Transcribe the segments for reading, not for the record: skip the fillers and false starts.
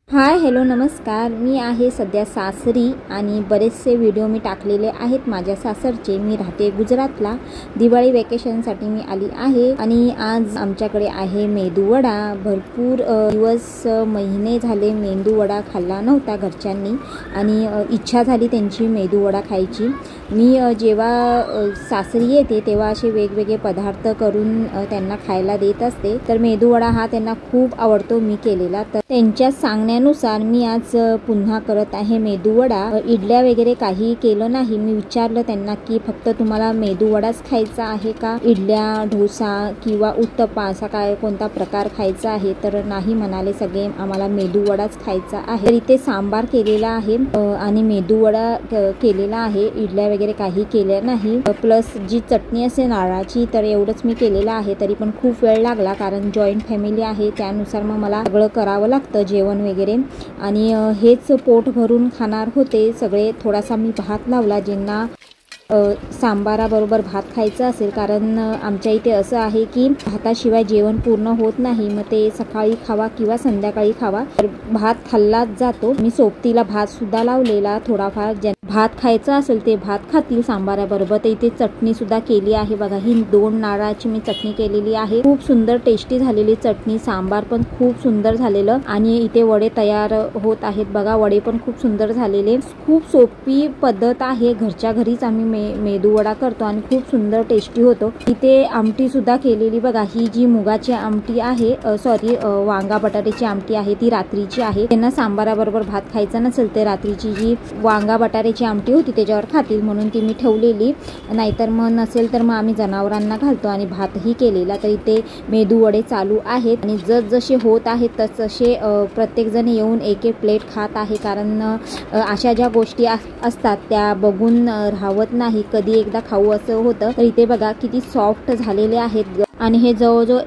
Hi hello नमस्कार। मी आहे सध्या सासरी आणि बरेचसे व्हिडिओ मी टाकलेले आहेत माझ्या सासरचे। मी राहते गुजरातला। दिवाळी वेकेशनसाठी मी आली आहे आणि आज आमच्याकडे आहे मेदूवडा। भरपूर दिवस महिने झाले मेदूवडा खाल्ला नव्हता घरच्यांनी आणि इच्छा झाली त्यांची मेदूवडा खायची। मी जेव्हा सासरी येते तेव्हा असे वेगवेगळे पदार्थ करून त्यांना खायला देत असते। तर मेदूवडा हा त्यांना खूप आवडतो मी केलेला। तर त्यांच्या सांगण्यानुसार मी आज पुन्हा करत आहे मेदूवडा। इडल्या वगैरे काही केलं नाही। मी विचारलं त्यांना की फक्त तुम्हाला मेदूवडाच खायचा आहे का, इडल्या डोसा किंवा उत्तप्पा असा काय कोणता प्रकार खायचा आहे? तर नाही म्हणाले सगळे, आम्हाला मेदूवडाच खायचा आहे। तर इथे सांबार केलेला आहे आणि मेदूवडा केलेला आहे। इडल्या वगैरे काही केल्या नाही। प्लस जी चटणी असे नारळाची तर एवढंच मी केलेलं आहे। तरी पण खूप वेळ लागला कारण जॉईंट फॅमिली आहे, त्यानुसार मग मला सगळं करावं लागतं जेवण वगैरे। आणि हेच पोट भरून खाणार होते सगळे। थोडासा मी भात लावला ज्यांना सांबाराबरोबर भात खायचा असेल, कारण आमच्या इथे असं आहे की भाताशिवाय जेवण पूर्ण होत नाही। मग ते सकाळी खावा किंवा संध्याकाळी खावा, तर भात खाल्लाच जातो। मी सोबतीला भात सुद्धा लावलेला थोडाफार, भात खायचा असेल ते भात खातील सांबाराबरोबर। तर इथे चटणी सुद्धा केली आहे बघा, ही 2 नारळाची मी चटणी केलेली आहे। खूप सुंदर टेस्टी झालेली चटणी, सांबार पण खूप सुंदर झालेलं। आणि इथे वडे तयार होत आहेत बघा, वडे पण खूप सुंदर झालेले। खूप सोपी पद्धत आहे, घरच्या घरीच आम्ही मेदूवडा करतो आणि खूप सुंदर टेस्टी होतो। इथे आमटी सुद्धा केलेली बघा, ही जी मुगाची आमटी आहे वांगा बटाट्याची आमटी आहे ती रात्रीची आहे। त्यांना सांबाराबरोबर भात खायचा नसेल ते रात्रीची जी वांगा बटाट्याची आमटी होती त्याच्यावर खातील म्हणून ती मी ठेवलेली, नाहीतर मग नसेल तर मग आम्ही जनावरांना घालतो। आणि भातही केलेला। तर इथे मेदूवडे चालू आहेत आणि जसे होत आहेत तसे प्रत्येक जण येऊन एक एक प्लेट खात आहे, कारण अशा ज्या गोष्टी असतात त्या बघून राहवत नाही, कधी एकदा खाऊ असं होतं। तर इथे बघा किती सॉफ्ट झालेले आहेत आणि हे जवळजवळ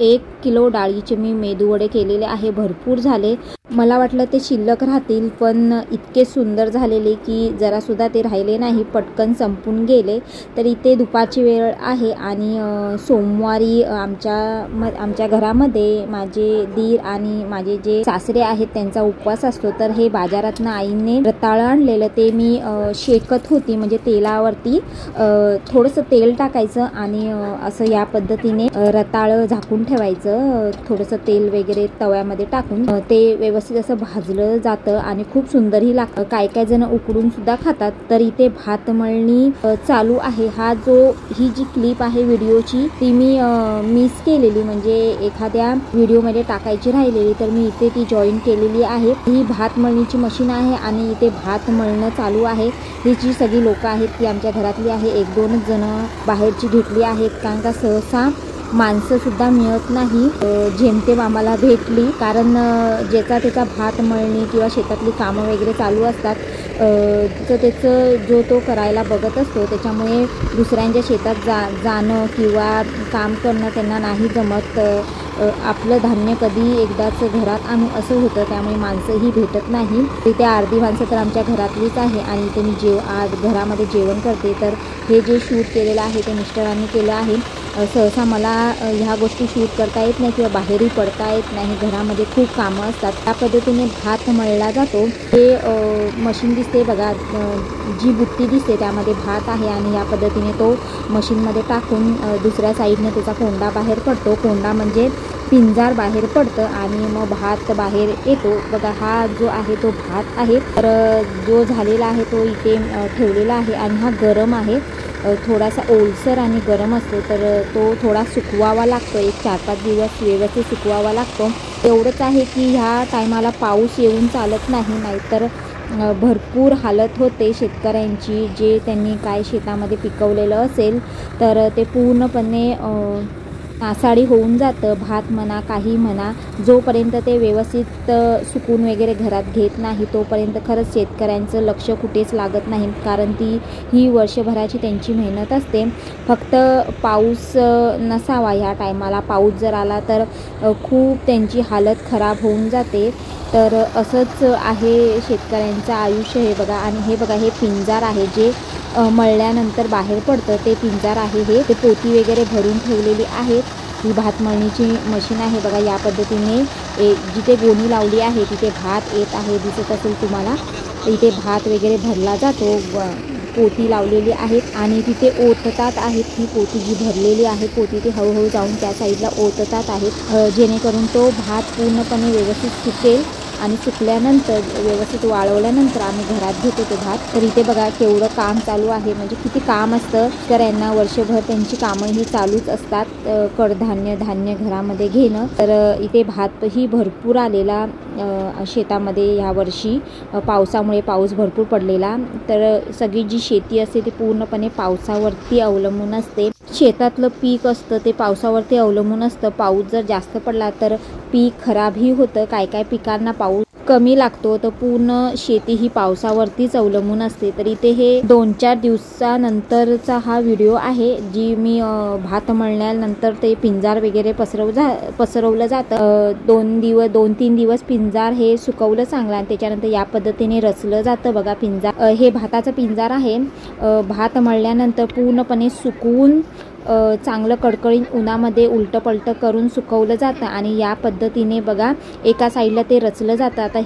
1 किलो डाळीचे मी मेदूवडे केलेले आहे। भरपूर झाले, मला वाटलं ते शिल्लक राहतील, पण इतके सुंदर झालेले की जरा सुद्धा ते राहिले नाही, पटकन संपून गेले। तर इथे दुपारची वेळ आहे आणि सोमवारी आमच्या घरामध्ये माझे दीर आणि माझे जे सासरे आहेत त्यांचा उपवास असतो। तर हे बाजारातनं आईने रताळं आणलेलं ते मी शेकत होती, म्हणजे तेलावरती थोडंसं तेल टाकायचं आणि असं या पद्धतीने रताळं झाकून ठेवायचं। थोडंसं तेल वगैरे तव्यामध्ये टाकून ते व्यवस्थित असं भाजलं जातं आणि खूप सुंदरही लागतं। काय काय जण उकडून सुद्धा खातात। तर इथे भात मळणी चालू आहे। ही जी क्लिप आहे व्हिडिओची ती मी मिस केलेली, म्हणजे एखाद्या व्हिडिओमध्ये टाकायची राहिलेली, तर मी इथे ती जॉईन केलेली आहे। ही भात मळणीची मशीन आहे आणि इथे भात मळणं चालू आहे। ही जी सगळी लोक आहेत ती आमच्या घरातली आहे, 1-2 जण बाहेरची घेतली आहेत, कारण का सहसा माणसं सुद्धा मिळत नाही। जेमतेम आम्हाला भेटली, कारण ज्याचा त्याचा भात मळणी किंवा शेतातली कामं वगैरे चालू असतात, त्याचं जो तो करायला बघत असतो, त्याच्यामुळे दुसऱ्यांच्या शेतात जाणं किंवा काम करणं त्यांना नाही जमत। आपलं धान्य कधी एकदाच घरात आणू असं होतं, त्यामुळे माणसंही भेटत नाही। इथे अर्धी माणसं तर आमच्या घरातलीच आहे आणि इथे मी आज घरामध्ये जेवण करते। तर हे जे शूट केलेलं आहे ते मिस्टरांनी केलं आहे। सहसा मला ह्या गोष्टी शूट करता येत नाही किंवा बाहेरही पडता येत नाही, घरामध्ये खूप कामं असतात। त्या पद्धतीने भात मळला जातो। हे मशीन दिसते बघा, जी बुट्टी दिसते त्यामध्ये भात आहे आणि या पद्धतीने तो मशीनमध्ये टाकून दुसऱ्या साईडने त्याचा कोंडा बाहेर पडतो। कोंडा म्हणजे पिंजार बाहेर पडतं आणि मग भात बाहेर येतो बघा। हा जो आहे तो भात आहे, तर जो झालेला आहे तो इथे ठेवलेला आहे आणि हा गरम आहे, थोडासा ओलसर आणि गरम असतो। तर तो थोडा सुकवावा लागतो, 1-4-5 दिवस व्यवस्थित सुकवावा लागतो। एवढंच आहे की ह्या टायमाला पाऊस येऊन चालत नाही, नाहीतर भरपूर हालत होते शेतकऱ्यांची। जे त्यांनी काय शेतामध्ये पिकवलेलं असेल तर ते पूर्णपणे नासाडी होऊन जातं, भात म्हणा काही म्हणा। जोपर्यंत ते व्यवस्थित सुकून वगैरे घरात घेत नाही तोपर्यंत खरंच शेतकऱ्यांचं लक्ष कुठेच लागत नाही, कारण ही वर्षभराची त्यांची मेहनत असते। फक्त पाऊस नसावा ह्या टायमाला, पाऊस जर आला तर खूप त्यांची हालत खराब होऊन जाते। तर असंच आहे शेतकऱ्यांचं आयुष्य हे बघा। आणि हे बघा, हे पिंजार आहे जे मळल्यानंतर बाहेर पडतं, ते पिंजार आहे। हे पोती वगैरे भरून ठेवलेली आहेत। ही भात मळणीची मशीन आहे बघा, या पद्धतीने जिथे गोणी लावली आहे तिथे भात येत आहे, दिसत असेल तुम्हाला. इथे भात वगैरे भरला जातो. पोती लावलेली आहेत आणि तिथे ओततात आहेत. ही पोती जी भरलेली आहे पोती ती हळूहळू जाऊन त्या साईडला ओततात आहेत, जेणेकरून तो भात पूर्णपणे व्यवस्थित सुकेल आणि सुकल्यानंतर व्यवस्थित वाळवल्यानंतर आम्ही घरात घेतो तो भात. तर इथे बघा केवढं काम चालू आहे, म्हणजे किती काम असतं शेतकऱ्यांना. वर्षभर त्यांची कामं ही चालूच असतात, कडधान्य धान्य घरामध्ये घेणं. तर इथे भातही भरपूर आलेला शेतामध्ये ह्या वर्षी पावसामुळे. पाऊस भरपूर पडलेला, तर सगळी जी शेती असते ती पूर्णपणे पावसावरती अवलंबून असते. शेतातलं पीक असतं ते पावसावरती अवलंबून असतं. पाऊस जर जास्त पडला तर पीक खराबही होतं. काय काय पिकांना पाऊस कमी लागतो, तर पूर्ण शेती ही पावसावरतीच अवलंबून असते. तर इथे हे 2-4 दिवसानंतरचा हा व्हिडिओ आहे, जी मी भात मळल्यानंतर ते पिंजार वगैरे पसरवलं जातं. 2-3 दिवस पिंजार हे सुकवलं चांगलं आणि त्याच्यानंतर या पद्धतीने रचलं जातं. बघा पिंजार, हे भाताचं पिंजार आहे. भात मळल्यानंतर पूर्णपणे सुकवून चांगलं कडकडीत उन्हामध्ये उलटं पलटं करून सुकवलं जातं आणि या पद्धतीने बघा एका साईडला ते रचलं जातं. आता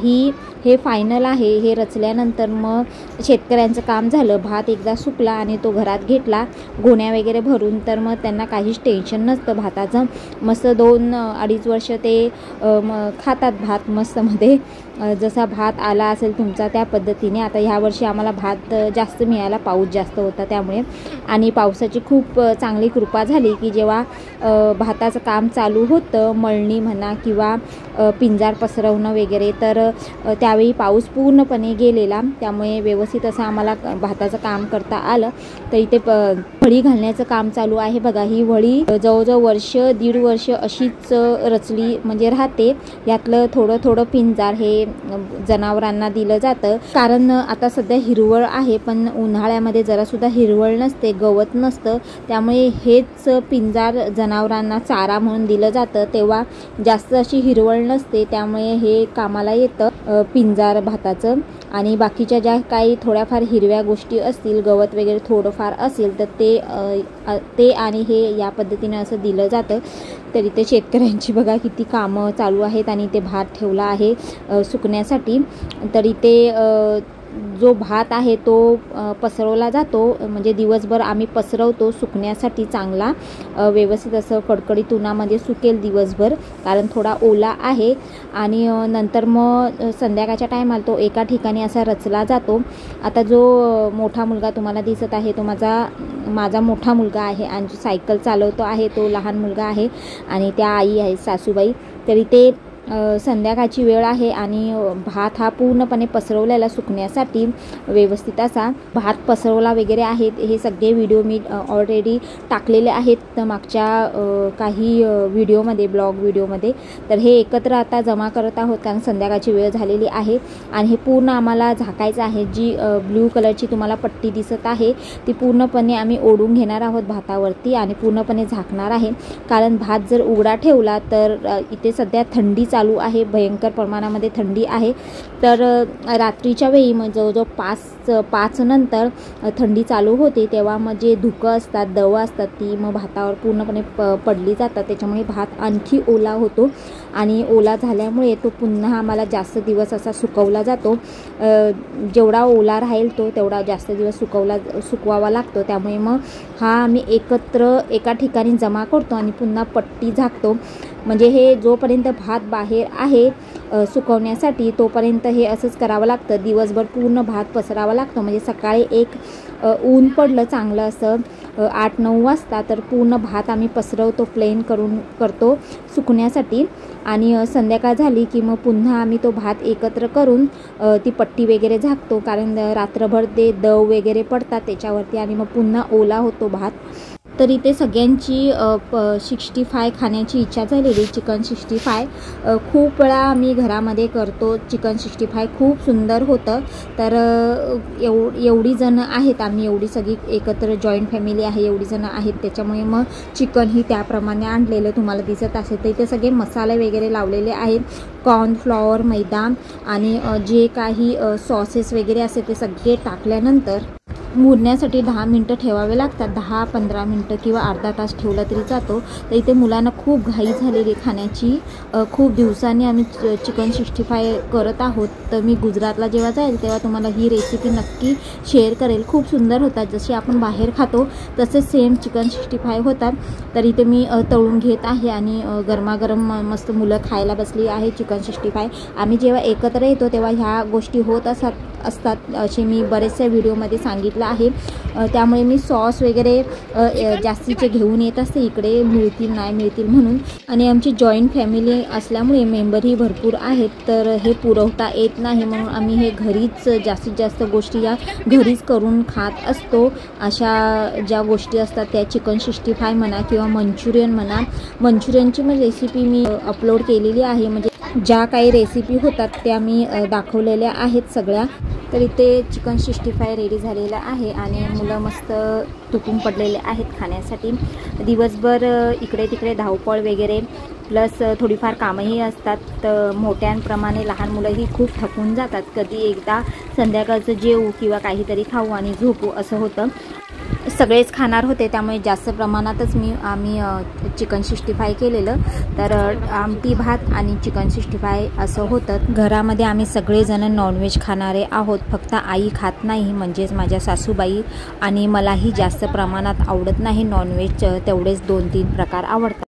हे फायनल आहे. हे रचल्यानंतर मग शेतकऱ्यांचं काम झालं. भात एकदा सुकला आणि तो घरात घेतला गोण्या वगैरे भरून, तर मग त्यांना काहीच टेन्शन नसतं भाताचं. मस्त 2-2.5 वर्ष ते खातात भात मस्तमध्ये. जसा भात आला असेल तुमचा त्या पद्धतीने. आता ह्या वर्षी आम्हाला भात जास्त मिळाला, पाऊस जास्त होता त्यामुळे, आणि पावसाची खूप चांगली कृपा झाली की जेव्हा भाताचं काम चालू होतं, मळणी म्हणा किंवा पिंजार पसरवणं वगैरे, तर त्यावेळी पाऊस पूर्णपणे गेलेला, त्यामुळे व्यवस्थित असं आम्हाला भाताचं काम करता आलं. तर इथे वळी घालण्याचं काम चालू आहे. बघा ही वळी जवळजवळ 1-1.5 वर्ष अशीच रचली म्हणजे राहते. यातलं थोडं थोडं पिंजार हे जनावरांना दिलं जातं, कारण आता सध्या हिरवळ आहे, पण उन्हाळ्यामध्ये जरासुद्धा हिरवळ नसते, गवत नसतं, त्यामुळे हेच पिंजार जनावरांना चारा म्हणून दिलं जातं. तेव्हा जास्त अशी हिरवळ नसते, त्यामुळे हे कामाला येतं पिंजार भाताचं. आणि बाकीच्या ज्या काही थोड्याफार हिरव्या गोष्टी असतील, गवत वगैरे थोडंफार असेल, तर ते आणि हे या पद्धतीने असं दिलं जातं. तर इथे शेतकऱ्यांची बघा किती कामं चालू आहेत आणि इथे भात ठेवला आहे सुकण्यासाठी. तर इथे जो भात आहे तो पसरवला जातो, म्हणजे दिवसभर आम्ही पसरवतो सुकण्यासाठी. चांगला व्यवस्थित असं कडकडीत उन्हामध्ये सुकेल दिवसभर, कारण थोडा ओला आहे. आणि नंतर मग संध्याकाळच्या टायमाला तो एका ठिकाणी असा रचला जातो. आता जो मोठा मुलगा तुम्हाला दिसत आहे तो माझा मोठा मुलगा आहे, आणि जो सायकल चालवतो आहे तो लहान मुलगा आहे, आणि त्या आई आहेत सासूबाई. तरी ते संध्याकाळची वेळ आहे आणि भात हा पूर्णपणे पसरवलेला सुकण्यासाठी व्यवस्थित असा भात पसरवला वगैरे आहे. हे सगळे व्हिडिओ मी ऑलरेडी टाकलेले आहेत मागच्या काही व्हिडिओमध्ये, ब्लॉग व्हिडिओमध्ये. तर हे एकत्र आता जमा करत आहोत, कारण संध्याकाळची वेळ झालेली आहे आणि हे पूर्ण आम्हाला झाकायचं आहे. जी ब्ल्यू कलरची तुम्हाला पट्टी दिसत आहे ती पूर्णपणे आम्ही ओढून घेणार आहोत भातावरती आणि पूर्णपणे झाकणार आहे, कारण भात जर उघडा ठेवला तर इथे सध्या थंडी चालू आहे, भयंकर प्रमाणामध्ये थंडी आहे. तर रात्रीच्या वेळी मग जवळजवळ 5 नंतर थंडी चालू होते, तेव्हा मग जे धुकं असतात, दवं असतात, ती मग भातावर पूर्णपणे पडली जातात. त्याच्यामुळे भात आणखी ओला होतो आणि ओला झाल्यामुळे तो पुन्हा आम्हाला जास्त दिवस असा सुकवला जातो. जेवढा ओला राहील तो तेवढा जास्त दिवस सुकवावा लागतो. त्यामुळे मग हा आम्ही एकत्र एका ठिकाणी जमा करतो आणि पुन्हा पट्टी झाकतो. म्हणजे हे जोपर्यंत भात बाहेर आहे सुकवण्यासाठी तोपर्यंत हे असंच करावं लागतं. दिवसभर पूर्ण भात पसरावा लागतो. म्हणजे सकाळी ऊन पडलं चांगलं असं 8-9 वाजता, तर पूर्ण भात आम्ही पसरवतो, प्लेन करतो सुकण्यासाठी. आणि संध्याकाळ झाली की मग पुन्हा आम्ही तो भात एकत्र करून ती पट्टी वगैरे झाकतो, कारण रात्रभर ते दव वगैरे पडतात त्याच्यावरती आणि मग पुन्हा ओला होतो भात. तर इथे सगळ्यांची 65 खाण्याची इच्छा झालेली, चिकन 65. खूप वेळा आम्ही घरामध्ये करतो चिकन 65, खूप सुंदर होतं. तर एवढी जणं आहेत आम्ही, एवढी सगळी एकत्र जॉईंट फॅमिली आहे, एवढी जणं आहेत, त्याच्यामुळे मग चिकनही त्याप्रमाणे आणलेलं तुम्हाला दिसत असेल. तर इथे सगळे मसाले वगैरे लावलेले आहेत, कॉर्नफ्लॉवर, मैदा आणि जे काही सॉसेस वगैरे असेल ते सगळे टाकल्यानंतर मुरण्यासाठी 10 मिनटं ठेवावे लागतात. 10-15 मिनटं किंवा अर्धा तास ठेवला तरी जातो. तर इथे मुलांना खूप घाई झालेली खाण्याची. खूप दिवसांनी आम्ही चिकन 65 करत आहोत. तर मी गुजरातला जेव्हा जाईल तेव्हा तुम्हाला ही रेसिपी नक्की शेअर करेल. खूप सुंदर होतात. जशी आपण बाहेर खातो तसेच सेम चिकन 65 होतात. तर इथे मी तळून घेत आहे आणि गरमागरम मस्त मुलं खायला बसली आहे चिकन 65. आम्ही जेव्हा एकत्र येतो तेव्हा ह्या गोष्टी होत असतात असे मी बरेचशा व्हिडिओमध्ये सांगितलं आहे. त्यामुळे मी सॉस वगैरे जास्तीचे घेऊन येत असते इकडे, मिळतील नाही मिळतील म्हणून. आणि आमची जॉईंट फॅमिली असल्यामुळे मेंबरही भरपूर आहेत. तर हे पुरवता येत नाही म्हणून आम्ही हे घरीच जास्तीत जास्त गोष्टी या घरीच करून खात असतो. अशा ज्या गोष्टी असतात त्या चिकन 65 म्हणा किंवा मंचुरियन म्हणा. मंचुरियनची मग रेसिपी मी अपलोड केलेली आहे. म्हणजे ज्या काही रेसिपी होतात त्या मी दाखवलेल्या आहेत सगळ्या. तर इथे चिकन 65 रेडी झालेलं आहे आणि मुलं मस्त तुटून पडलेले आहेत खाण्यासाठी. दिवसभर इकडे तिकडे धावपळ वगैरे प्लस थोडीफार कामंही असतात. तर मोठ्यांप्रमाणे लहान मुलंही खूप थकून जातात. कधी एकदा संध्याकाळचं जेवू किंवा काहीतरी खाऊ आणि झोपू असं होतं. सगळेच खाणार होते त्यामुळे जास्त प्रमाणातच आम्ही चिकन 65 केलेलं. तर आमटी भात आणि चिकन 65 असं होतं. घरामध्ये आम्ही सगळेजण नॉनव्हेज खाणारे आहोत. फक्त आई खात नाही, म्हणजेच माझ्या सासूबाई. आणि मलाही जास्त प्रमाणात आवडत नाही नॉनव्हेज. तेवढेच 2-3 प्रकार आवडतात.